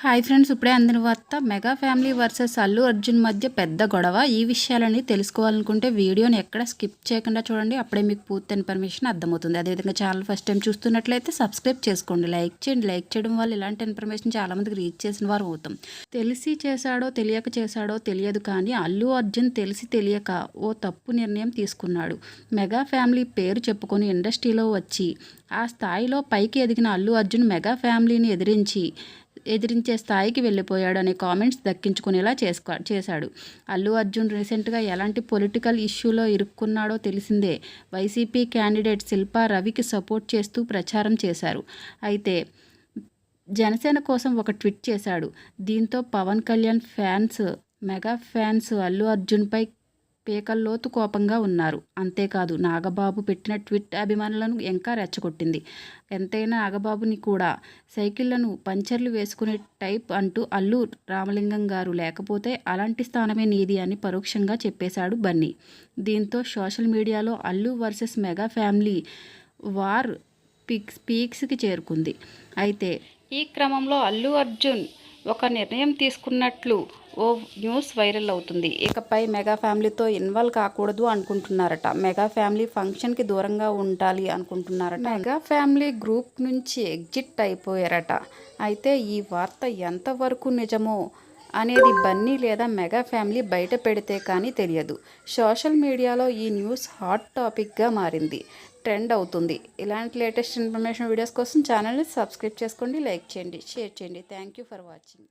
Hi friends, ఇప్పుడే అందిన వార్త. Mega family versus Allu Arjun మధ్య పెద్ద గొడవ. ఈ విషయాలని తెలుసుకోవాలనుకుంటే వీడియోని ఎక్కడ స్కిప్ చేయకుండా చూడండి. అప్పుడే మీకు పూర్తి ఇన్ఫర్మేషన్ అర్థమవుతుంది. అదేవిధంగా ఛానల్ ఫస్ట్ టైం చూస్తున్నట్లయితే సబ్స్క్రైబ్ చేసుకోండి, లైక్ చేయండి. లైక్ చేయడం వల్ల ఇలాంటి ఇన్ఫర్మేషన్ చాలామందికి రీచ్ చేసిన వారు అవుతాం. తెలిసి చేశాడో తెలియక చేశాడో తెలియదు, కానీ అల్లు అర్జున్ తెలిసి తెలియక ఓ తప్పు నిర్ణయం తీసుకున్నాడు. మెగా ఫ్యామిలీ పేరు చెప్పుకొని ఇండస్ట్రీలో వచ్చి ఆ స్థాయిలో పైకి ఎదిగిన అల్లు అర్జున్ మెగా ఫ్యామిలీని ఎదిరించే స్థాయికి వెళ్ళిపోయాడు అనే కామెంట్స్ దక్కించుకునేలా చేశాడు. అల్లు అర్జున్ రీసెంట్గా ఎలాంటి పొలిటికల్ ఇష్యూలో ఇరుక్కున్నాడో తెలిసిందే. వైసీపీ క్యాండిడేట్ శిల్పా రవికి సపోర్ట్ చేస్తూ ప్రచారం చేశారు. అయితే జనసేన కోసం ఒక ట్వీట్ చేశాడు. దీంతో పవన్ కళ్యాణ్ మెగా ఫ్యాన్స్ అల్లు అర్జున్పై పేకల్లోతు కోపంగా ఉన్నారు. అంతేకాదు, నాగబాబు పెట్టిన ట్వీట్ అభిమానులను ఇంకా రెచ్చగొట్టింది. ఎంతైనా నాగబాబుని కూడా సైకిళ్లను పంచర్లు వేసుకునే టైప్ అంటూ అల్లు రామలింగం గారు లేకపోతే అలాంటి స్థానమే నీది అని పరోక్షంగా చెప్పేశాడు బన్నీ. దీంతో సోషల్ మీడియాలో Allu versus mega family war పీక్స్కి చేరుకుంది. అయితే ఈ క్రమంలో అల్లు అర్జున్ ఒక నిర్ణయం తీసుకున్నట్లు ఓ న్యూస్ వైరల్ అవుతుంది. ఇకపై మెగా ఫ్యామిలీతో ఇన్వాల్వ్ కాకూడదు అనుకుంటున్నారట. మెగా ఫ్యామిలీ ఫంక్షన్కి దూరంగా ఉండాలి అనుకుంటున్నారట. మెగా ఫ్యామిలీ గ్రూప్ నుంచి ఎగ్జిట్ అయిపోయారట. అయితే ఈ వార్త ఎంతవరకు నిజమో అనేది బన్నీ లేదా మెగా ఫ్యామిలీ బయట పెడితే కానీ తెలియదు. సోషల్ మీడియాలో ఈ న్యూస్ హాట్ టాపిక్గా మారింది, ట్రెండ్ అవుతుంది. ఇలాంటి లేటెస్ట్ ఇన్ఫర్మేషన్ వీడియోస్ కోసం ఛానల్ని సబ్స్క్రైబ్ చేసుకోండి, లైక్ చేయండి, షేర్ చేయండి. Thank you for watching.